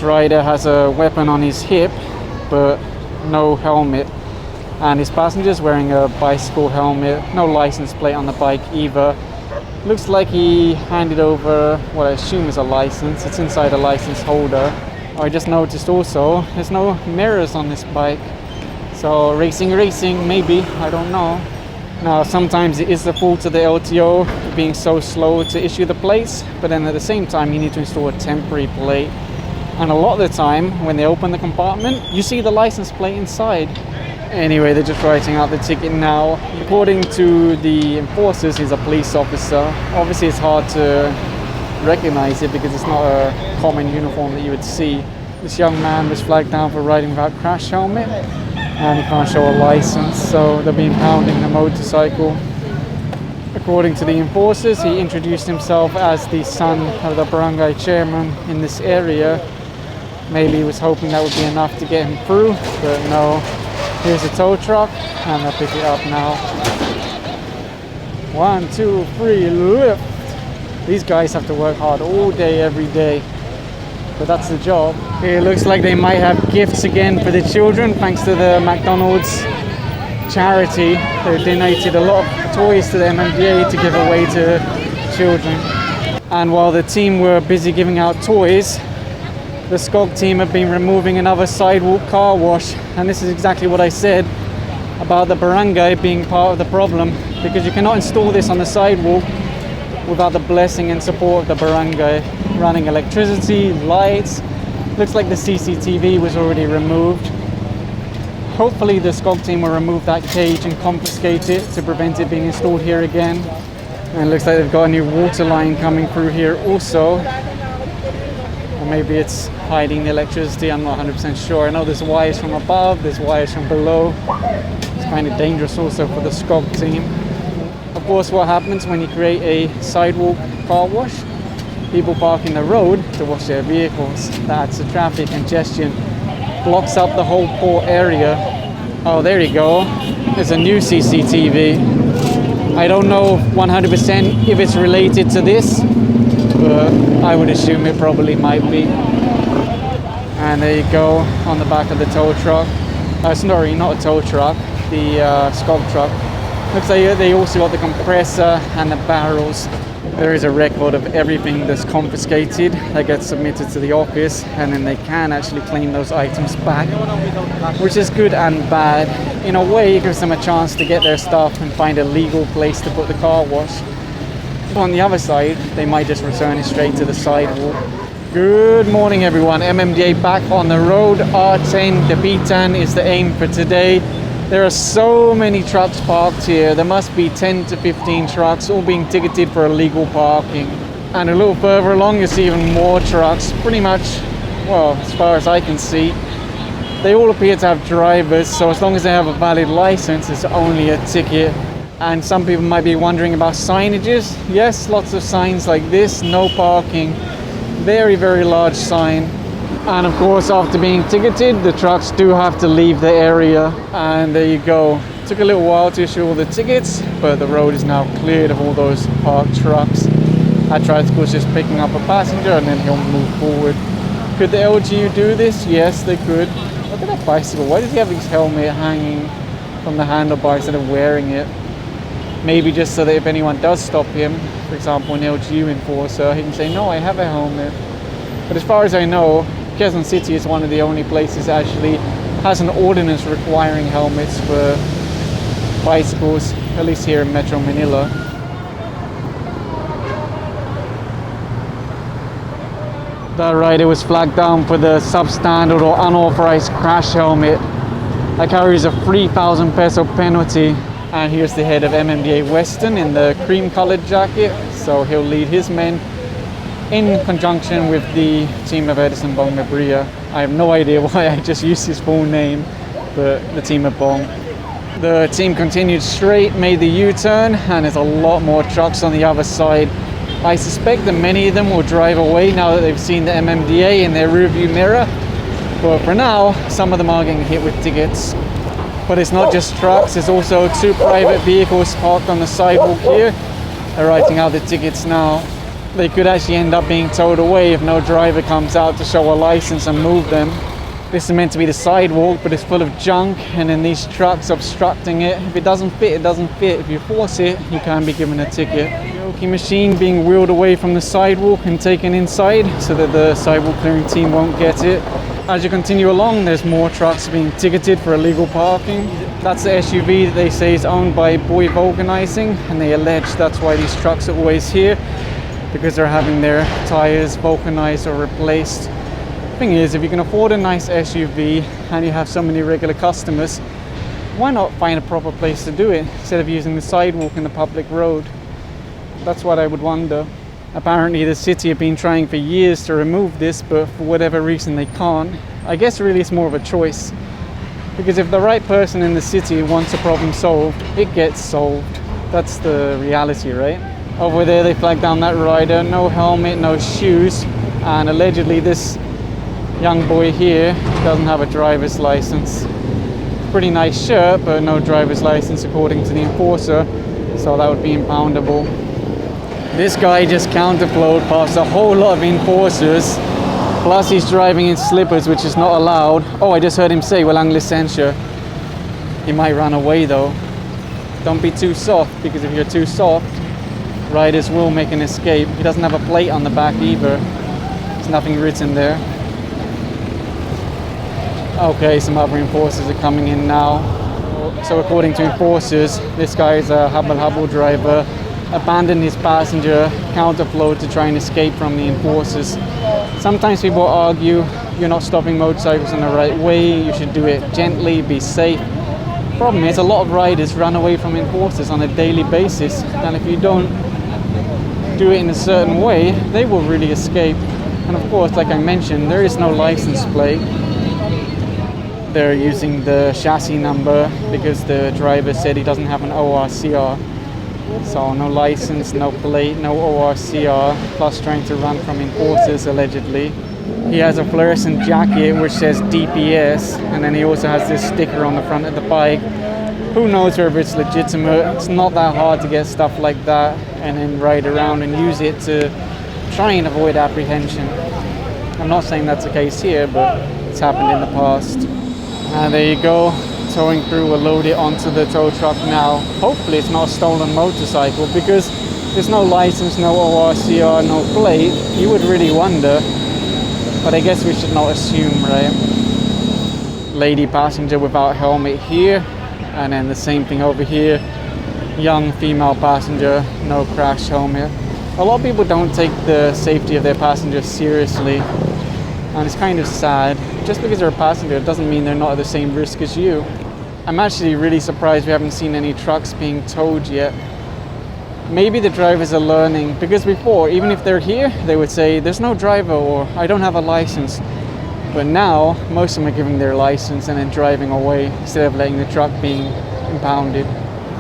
rider has a weapon on his hip, but no helmet. And his passenger's wearing a bicycle helmet, no license plate on the bike either. Looks like he handed over what I assume is a license. It's inside a license holder. I just noticed also there's no mirrors on this bike. So racing, maybe, I don't know. Now sometimes it is the fault of the LTO for being so slow to issue the plates, but then at the same time you need to install a temporary plate. And a lot of the time when they open the compartment, you see the license plate inside. Anyway, they're just writing out the ticket now. According to the enforcers, he's a police officer. Obviously it's hard to recognize it because it's not a common uniform that you would see. This young man was flagged down for riding without crash helmet, and he can't show a license, so they'll be impounding the motorcycle. According to the enforcers, he introduced himself as the son of the Barangay chairman in this area. Maybe he was hoping that would be enough to get him through, but no. Here's a tow truck, and they'll pick it up now. 1, 2, 3, lift! These guys have to work hard all day, every day. But that's the job. It looks like they might have gifts again for the children, thanks to the McDonald's charity. They donated a lot of toys to the MMDA to give away to children. And while the team were busy giving out toys, the SCOG team have been removing another sidewalk car wash, and this is exactly what I said about the barangay being part of the problem, because you cannot install this on the sidewalk without the blessing and support of the barangay. Running electricity, lights, looks like the CCTV was already removed. Hopefully the SCOG team will remove that cage and confiscate it to prevent it being installed here again. And it looks like they've got a new water line coming through here also. Or maybe it's hiding the electricity, I'm not 100% sure. I know there's wires from above, there's wires from below. It's kind of dangerous also for the SCOG team. Of course, what happens when you create a sidewalk car wash? People park in the road to wash their vehicles. That's the traffic congestion. Blocks up the whole port area. Oh, there you go. There's a new CCTV. I don't know 100% if it's related to this, but I would assume it probably might be. And there you go, on the back of the tow truck. Sorry, not a tow truck, the SCOG truck. Looks like they also got the compressor and the barrels. There is a record of everything that's confiscated that gets submitted to the office, and then they can actually claim those items back, which is good and bad. In a way, it gives them a chance to get their stuff and find a legal place to put the car wash. On the other side, they might just return it straight to the sidewalk. Good morning everyone, MMDA back on the road. R10, the B10 is the aim for today. There are so many trucks parked here. There must be 10 to 15 trucks all being ticketed for illegal parking. And a little further along you see even more trucks. Pretty much, well, as far as I can see, they all appear to have drivers, so as long as they have a valid license, it's only a ticket. And some people might be wondering about signages. Yes, lots of signs like this, no parking. Very, very large sign. And of course, after being ticketed, the trucks do have to leave the area. And there you go. Took a little while to issue all the tickets, but the road is now cleared of all those parked trucks. That Tricycle is just picking up a passenger and then he'll move forward. Could the LGU do this? Yes, they could. Look at that bicycle. Why does he have his helmet hanging from the handlebar instead of wearing it? Maybe just so that if anyone does stop him, for example an LGU enforcer, he can say, no, I have a helmet. But as far as I know, Quezon City is one of the only places that actually has an ordinance requiring helmets for bicycles, at least here in Metro Manila. That rider was flagged down for the substandard or unauthorized crash helmet. That carries a 3,000 peso penalty. And here's the head of MMDA Western in the cream colored jacket. So he'll lead his men in conjunction with the team of Edison Bong Mabria. I have no idea why I just used his full name, but the team of Bong. The team continued straight, made the U-turn, and there's a lot more trucks on the other side. I suspect that many of them will drive away now that they've seen the MMDA in their rearview mirror. But for now, some of them are getting hit with tickets. But it's not just trucks, there's also 2 private vehicles parked on the sidewalk here. They're writing out the tickets now. they could actually end up being towed away if no driver comes out to show a license and move them. This is meant to be the sidewalk, but it's full of junk, and then these trucks obstructing it. If it doesn't fit, it doesn't fit. If you force it, you can be given a ticket. Yoki machine being wheeled away from the sidewalk and taken inside so that the sidewalk clearing team won't get it. As you continue along, there's more trucks being ticketed for illegal parking. That's the SUV that they say is owned by Boy Vulcanizing, and they allege that's why these trucks are always here, because they're having their tires vulcanized or replaced. Thing is, if you can afford a nice SUV and you have so many regular customers, why not find a proper place to do it instead of using the sidewalk in the public road? That's what I would wonder. Apparently the city have been trying for years to remove this, but for whatever reason they can't. I guess really it's more of a choice, because if the right person in the city wants a problem solved, it gets solved. That's the reality, right? Over there they flagged down that rider, no helmet, no shoes, and allegedly this young boy here doesn't have a driver's license. Pretty nice shirt, but no driver's license according to the enforcer, so that would be impoundable. This guy just counterflowed past a whole lot of enforcers, plus he's driving in slippers, which is not allowed. Oh, I just heard him say walang lisensya. He might run away though. Don't be too soft, because if you're too soft, riders will make an escape. He doesn't have a plate on the back either. There's nothing written there. Okay, some other enforcers are coming in now. So according to enforcers, this guy is a habal driver, abandoned his passenger, counterflowed to try and escape from the enforcers. Sometimes people argue you're not stopping motorcycles in the right way, you should do it gently, be safe. Problem is, a lot of riders run away from enforcers on a daily basis, and if you don't do it in a certain way, they will really escape. And of course, like I mentioned, there is no license plate. They're using the chassis number because the driver said he doesn't have an ORCR. So no license, no plate, no ORCR, plus trying to run from enforcers allegedly. He has a fluorescent jacket which says DPS, and then he also has this sticker on the front of the bike. Who knows whether it's legitimate? It's not that hard to get stuff like that and then ride around and use it to try and avoid apprehension. I'm not saying that's the case here, but it's happened in the past. There you go, towing crew will load it onto the tow truck now. Hopefully it's not a stolen motorcycle, because there's no license, no ORCR, no plate. You would really wonder, but I guess we should not assume, right? Lady passenger without helmet here, and then the same thing over here. Young female passenger, no crash helmet. A lot of people don't take the safety of their passengers seriously, and it's kind of sad. Just because they're a passenger doesn't mean they're not at the same risk as you. I'm actually really surprised we haven't seen any trucks being towed yet. Maybe the drivers are learning, because before, even if they're here, they would say there's no driver or I don't have a license. But now most of them are giving their license and then driving away instead of letting the truck being impounded.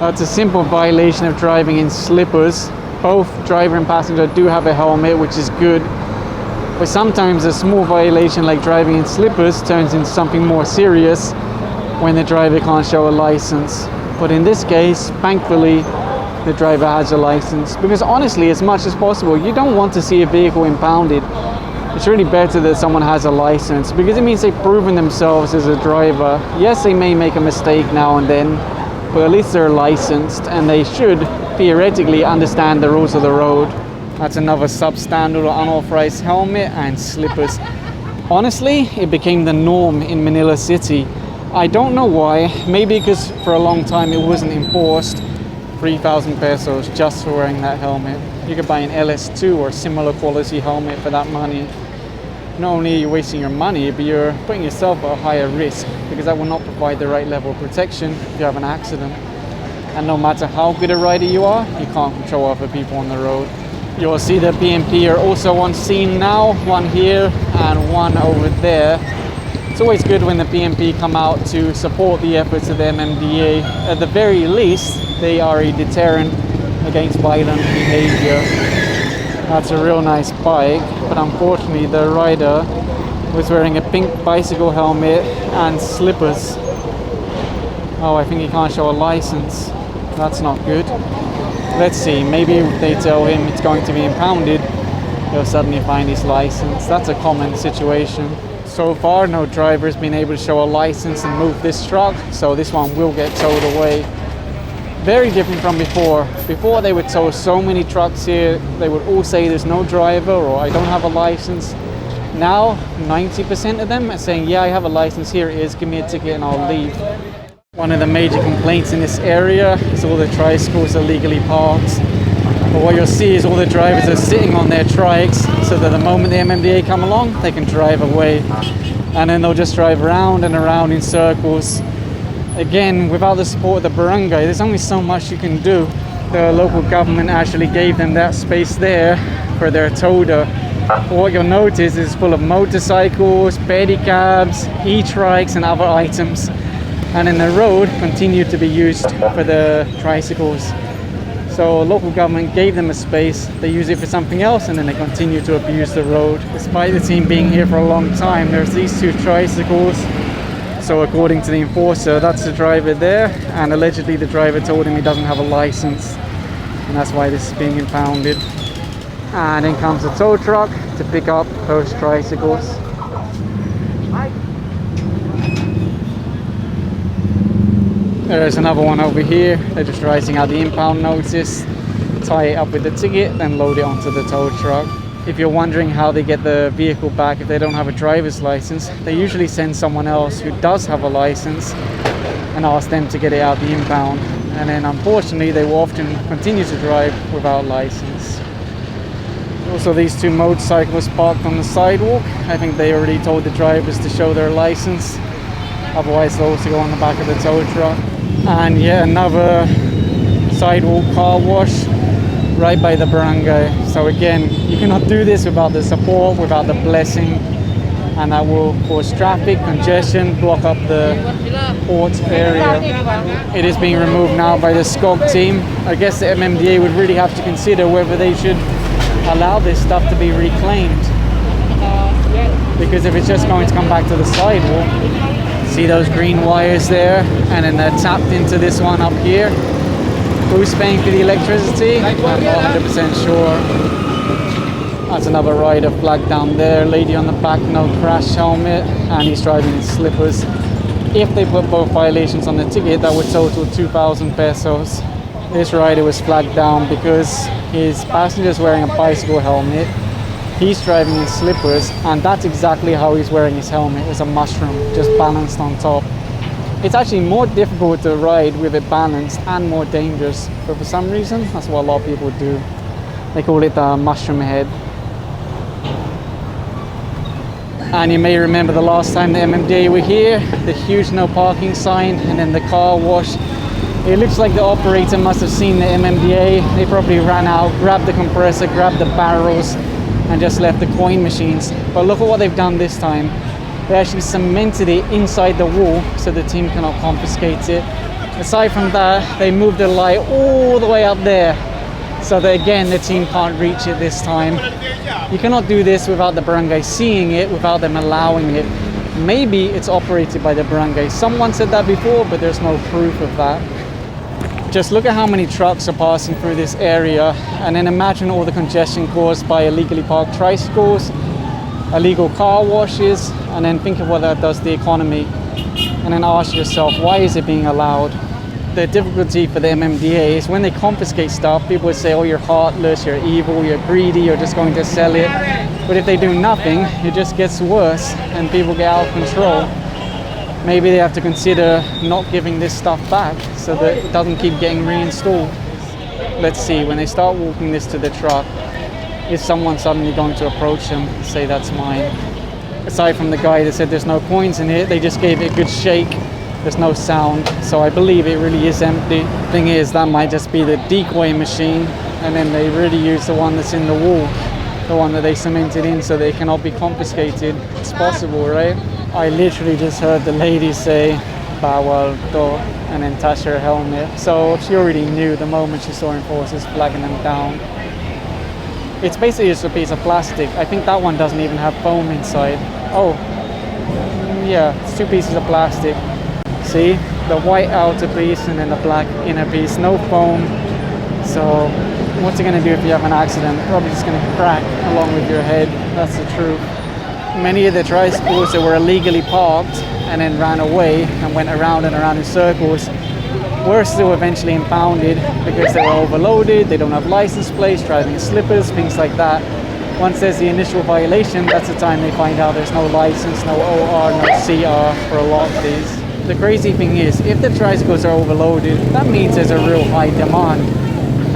It's a simple violation of driving in slippers. Both driver and passenger do have a helmet, which is good. But sometimes a small violation like driving in slippers turns into something more serious when the driver can't show a license. But in this case, thankfully, the driver has a license. Because honestly, as much as possible, you don't want to see a vehicle impounded. It's really better that someone has a license, because it means they've proven themselves as a driver. Yes, they may make a mistake now and then, but at least they're licensed and they should theoretically understand the rules of the road. That's another substandard or unauthorized helmet and slippers. Honestly, it became the norm in Manila City. I don't know why. Maybe because for a long time it wasn't enforced. 3,000 pesos just for wearing that helmet. You could buy an LS2 or similar quality helmet for that money. Not only are you wasting your money, but you're putting yourself at a higher risk, because that will not provide the right level of protection if you have an accident. And no matter how good a rider you are, you can't control other people on the road. You'll see the PMP are also on scene now, one here and one over there. It's always good when the PMP come out to support the efforts of the MMDA. At the very least, they are a deterrent against violent behavior. That's a real nice bike, but unfortunately the rider was wearing a pink bicycle helmet and slippers. Oh, I think he can't show a license. That's not good. Let's see, maybe they tell him it's going to be impounded, he'll suddenly find his license. That's a common situation. So far, no driver has been able to show a license and move this truck, so this one will get towed away. Very different from before. Before, they would tow so many trucks here, they would all say there's no driver or I don't have a license. Now, 90% of them are saying, yeah, I have a license, here it is, give me a ticket and I'll leave. One of the major complaints in this area is all the tricycles are illegally parked. But what you'll see is all the drivers are sitting on their trikes so that the moment the MMDA come along, they can drive away. And then they'll just drive around and around in circles. Again, without the support of the barangay, there's only so much you can do. The local government actually gave them that space there for their toda. But what you'll notice is full of motorcycles, pedicabs, e-trikes and other items. And then the road continued to be used for the tricycles. So local government gave them a space, they use it for something else, and then they continue to abuse the road. Despite the team being here for a long time, there's these two tricycles. So according to the enforcer, that's the driver there, and allegedly the driver told him he doesn't have a license, and that's why this is being impounded. And then comes a tow truck to pick up those tricycles. There's another one over here. They're just writing out the impound notice, tie it up with the ticket, then load it onto the tow truck. If you're wondering how they get the vehicle back if they don't have a driver's license, they usually send someone else who does have a license and ask them to get it out the impound. And then unfortunately, they will often continue to drive without license. Also, these two motorcyclists parked on the sidewalk. I think they already told the drivers to show their license. Otherwise, they'll also go on the back of the tow truck. And yet another sidewalk car wash right by the barangay. So again, you cannot do this without the support, without the blessing, and that will cause traffic congestion, block up the port area. It is being removed now by the SCOG team. I guess the MMDA would really have to consider whether they should allow this stuff to be reclaimed, because if it's just going to come back to the sidewalk. See those green wires there, and then they're tapped into this one up here. Who's paying for the electricity? I'm not 100% sure. That's another rider flagged down there. Lady on the back, no crash helmet, and he's driving in slippers. If they put both violations on the ticket, that would total 2,000 pesos. This rider was flagged down because his passenger's wearing a bicycle helmet. He's driving in slippers, and that's exactly how he's wearing his helmet. It's a mushroom, just balanced on top. It's actually more difficult to ride with it balanced and more dangerous, but for some reason, that's what a lot of people do. They call it the mushroom head. And you may remember the last time the MMDA were here, the huge no parking sign, and then the car wash. It looks like the operator must have seen the MMDA. They probably ran out, grabbed the compressor, grabbed the barrels, and just left the coin machines. But look at what they've done this time. They actually cemented it inside the wall so the team cannot confiscate it. Aside from that, they moved the light all the way up there so that again the team can't reach it this time. You cannot do this without the barangay seeing it, without them allowing it. Maybe it's operated by the barangay. Someone said that before, but there's no proof of that. Just look at how many trucks are passing through this area, and then imagine all the congestion caused by illegally parked tricycles, illegal car washes, and then think of what that does to the economy. And then ask yourself, why is it being allowed? The difficulty for the MMDA is when they confiscate stuff, people would say, oh, you're heartless, you're evil, you're greedy, you're just going to sell it. But if they do nothing, it just gets worse and people get out of control. Maybe they have to consider not giving this stuff back so that it doesn't keep getting reinstalled. Let's see, when they start walking this to the truck, is someone suddenly going to approach them and say that's mine? Aside from the guy that said there's no coins in it, they just gave it a good shake. There's no sound, so I believe it really is empty. Thing is, that might just be the decoy machine, and then they really use the one that's in the wall, the one that they cemented in so they cannot be confiscated. It's possible, right? I literally just heard the lady say "bawal to" and then touch her helmet, so she already knew the moment she saw enforcers flagging them down. It's basically just a piece of plastic. I think that one doesn't even have foam inside. Oh, yeah, it's two pieces of plastic. See, the white outer piece and then the black inner piece, no foam. So what's it going to do if you have an accident? Probably just going to crack along with your head. That's the truth. Many of the tricycles that were illegally parked and then ran away and went around and around in circles were still eventually impounded because they were overloaded, they don't have license plates, driving in slippers, things like that. Once there's the initial violation, that's the time they find out there's no license, no OR, no CR for a lot of these. The crazy thing is, if the tricycles are overloaded, that means there's a real high demand.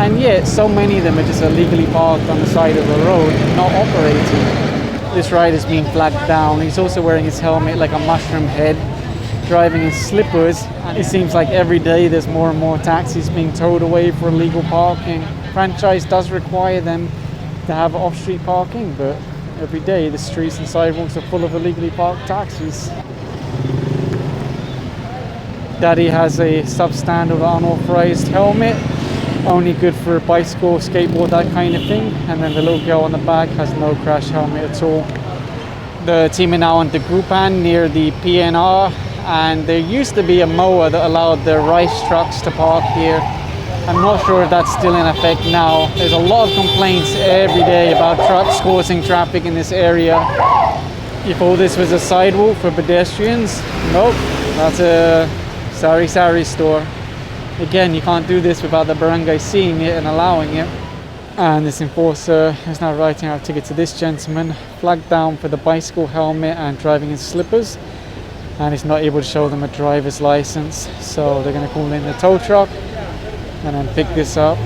And yet, so many of them are just illegally parked on the side of the road, not operating. This rider's being flagged down. He's also wearing his helmet like a mushroom head, driving in slippers. It seems like every day there's more and more taxis being towed away for illegal parking. Franchise does require them to have off-street parking, but every day the streets and sidewalks are full of illegally parked taxis. Daddy has a substandard unauthorized helmet, only good for a bicycle, skateboard, that kind of thing. And then the little girl on the back has no crash helmet at all. The team are now on the Grupan near the PNR, and there used to be a mower that allowed the rice trucks to park here. I'm not sure if that's still in effect now. There's a lot of complaints every day about trucks causing traffic in this area. If all this was a sidewalk for pedestrians, nope, that's a sari store. Again, you can't do this without the barangay seeing it and allowing it. And this enforcer is now writing out a ticket to this gentleman, flagged down for the bicycle helmet and driving in slippers, and he's not able to show them a driver's license, so they're going to call in the tow truck and then pick this up.